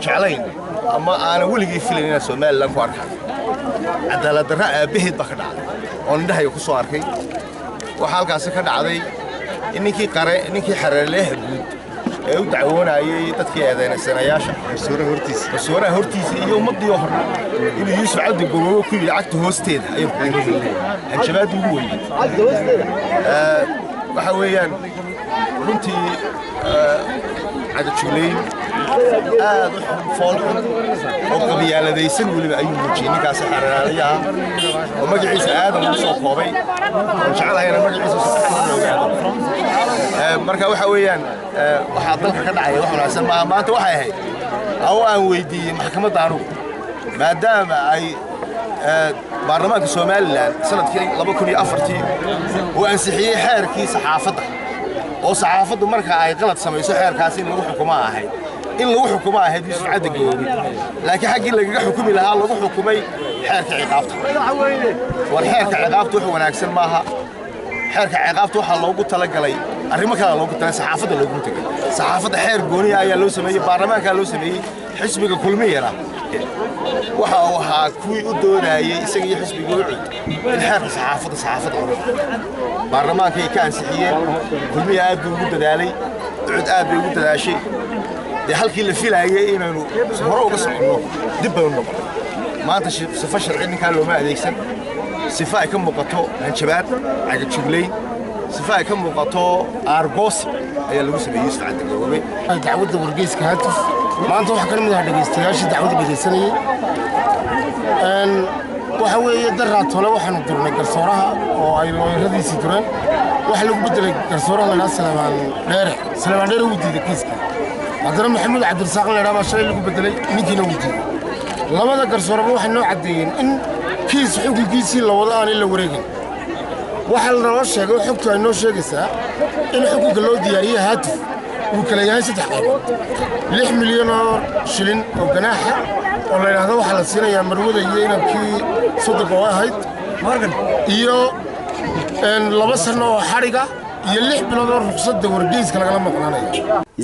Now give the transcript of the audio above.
جعلين أما أنا ولقي فيلم سومال لك وارك عدالة الرأي بهد بخدع وعنده يخصو أركي وحالك أسكت عادي إنك حرر له حدود ودعونا أي تدخي هذين السناياشة الصورة هرتيس يوم مضي يوهر إنه يوسف عبد الجمهور كل عكت هوستين أيوة الشباب يقول وحويان runtii cadad juleyn aad u foolxun oo qabiyaaladaysan waliba ayuu muujiyay ninkaas xaraarayaha oo magaciisa aadan u soo koobay oo jecelahay magaciisa saxan loo gaado marka waxa weeyaan waxa dalka ka dhacay wax wanaagsan ma maanta waxay ahayd oo aan weydiiyay maxkamadda anugu maadaama ay baarlamaanka Soomaaliland sanadkii 2004 uu ansixiyay xeerkii saxaafadda oo saxaafaddu marka ay qalad samayso xeerkaas in lagu xukumo ahayd Yuusuf Cabdi Goobi laakiin xaqii laga xukumi lahaa lagu xukumay xeerka ciqaabta war xeerka ciqaabtu wax wanaagsan maaha xeerka ciqaabtu waxa loogu talagalay arrimo kale loogu talagalay saxaafadda loogu talagalay saxaafadda xeer gooni ayaa loo sameeyay baarlamaanka loo sameeyay xisbiga kulmiyana waxa uu ahaa kuwii u doonayay isaga iyo xisbiga u cid in xeerka saxaafadda baarlamaanka ay ka ansixiyeen kulmiya aad buu ugu dadaalay cid aad bay ugu dadaashay halkii la filayay inaanu hore uga socono dib bay u noqon maanta sifa sharci ninka loo ma adeegsan sifa ay ka muuqato hanjabaad caga jugleyn sifa ay ka muuqato argos ayaa lagu sameeyay Yuusuf Cabdi Goobi dacwadda wargeyska Haatif maanta waxa ka mid ah dhageystayaashii dacwadda beddelsanayay waxa weeye daraatole waxaanu durnay garsooraha oo ay looyaradiisii dureen waxa lagu bedelay garsooraha la Salmaan Dheere uu diiday kiiska haddana Maxamuud Cabdirasaaq la yiraahdo shalay lagu bedelay ninkiina uu diiday labada garsooraba waxay noo cadeeyeen in kiis xukunkiisii la wada aan la wareegin waxa la sheegay xogtu ay noo sheegaysaa in xukunka loo diyaariyay Haatif uu kala yahay 3 qaybood 6 milyan oo shilin oo ganaaxa oo la yiraahdo waxa la siinayaa marwada iyo inankii sodog oo ahayd iyo 2 sano oo xariga iyo 6 bilood oo ruqsadda wargeyska lagala maqnaanayo